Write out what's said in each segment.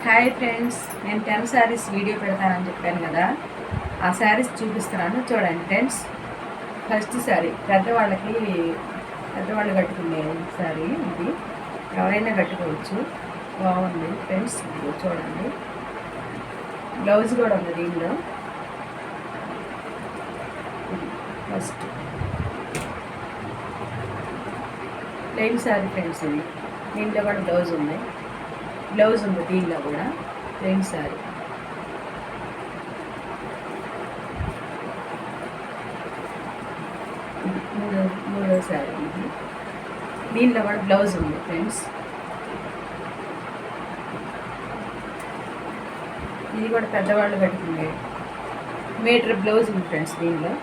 Hi friends, నేను 10 saris video పెడతానని చెప్పాను కదా. ఆ శారీస్ చూపిస్తున్నాను చూడండి ఫ్రెండ్స్. ఫస్ట్ శారీ పెద్దవాళ్ళు కట్టుకునే శారీ ఇది. ఎవరైనా కట్టుకోవచ్చు, బాగుంది ఫ్రెండ్స్. ఇది చూడండి, బ్లౌజ్ కూడా ఉంది దీనిలో. First plain sari friends. ఇది దీంట్లో కూడా బ్లౌజ్ ఉంది దీనిలో కూడా ప్లెయిన్ శారీ. మూడో శారీ ఇది. దీనిలో కూడా బ్లౌజ్ ఉంది ఫ్రెండ్స్. ఇది కూడా పెద్దవాళ్ళు కట్టుకునే మీటర్ బ్లౌజ్ ఉంది ఫ్రెండ్స్ దీనిలో.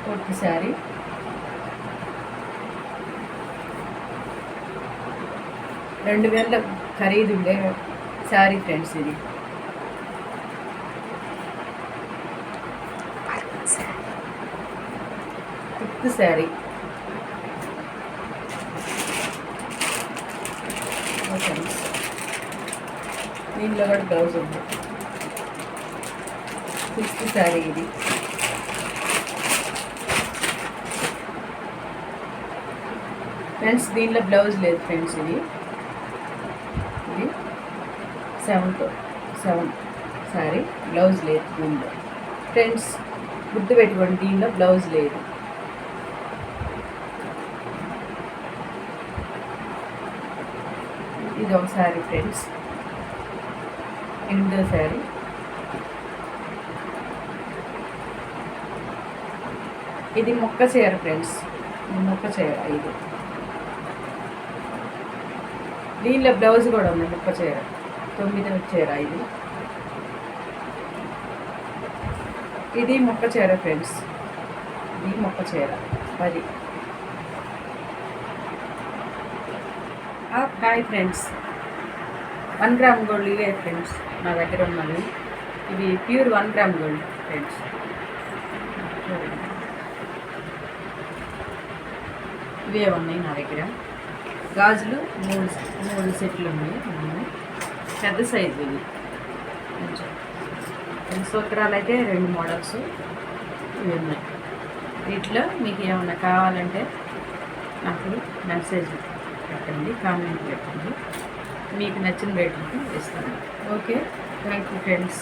పూర్తి శారీ. $2000 ఖరీదు ఉండే శారీ ఫ్రెండ్స్ ఇది. ఫిఫ్త్ శారీ. దీనిలో కూడా బ్లౌజ్ ఉంది. సిక్స్త్ శారీ ఇది. ఫ్రెండ్స్ దీనిలో బ్లౌజ్ లేదు ఫ్రెండ్స్. ఇది సెవెంత్ శారీ, బ్లౌజ్ లేదు దీనిలో ఫ్రెండ్స్. గుర్తు పెట్టుకోండి, దీనిలో బ్లౌజ్ లేదు. ఇది ఒక శారీ ఫ్రెండ్స్. 8వ శారీ. ఇది మొక్క చీర ఫ్రెండ్స్. ఇది మొక్క చీర. ఇది దీనిలో బ్లౌజ్ కూడా ఉంది. మొక్క చీర 9వ చీర ఇది. ఇది మొక్క చీర ఫ్రెండ్స్. ఇది మొక్క చీర 10. హాయ్ ఫ్రెండ్స్, 1 గ్రామ్ గోల్డ్ ఇవే ఫ్రెండ్స్ నా దగ్గర ఉన్నవి. ఇవి ప్యూర్ 1 గ్రామ్ గోల్డ్ ఫ్రెండ్స్. ఇవే ఉన్నాయి నా దగ్గర. గాజులు 3 సెట్లు ఉన్నాయి. పెద్ద సైజు ఇవి. కొంచెం 2 సూత్రాలు అయితే 2 మోడల్స్ ఇవి ఉన్నాయి. వీటిలో మీకు ఏమైనా కావాలంటే నాకు మెసేజ్ పెట్టండి, కామెంట్ పెట్టండి. మీకు నచ్చిన రేట్లకి ఇస్తాను. Okay, thank you friends.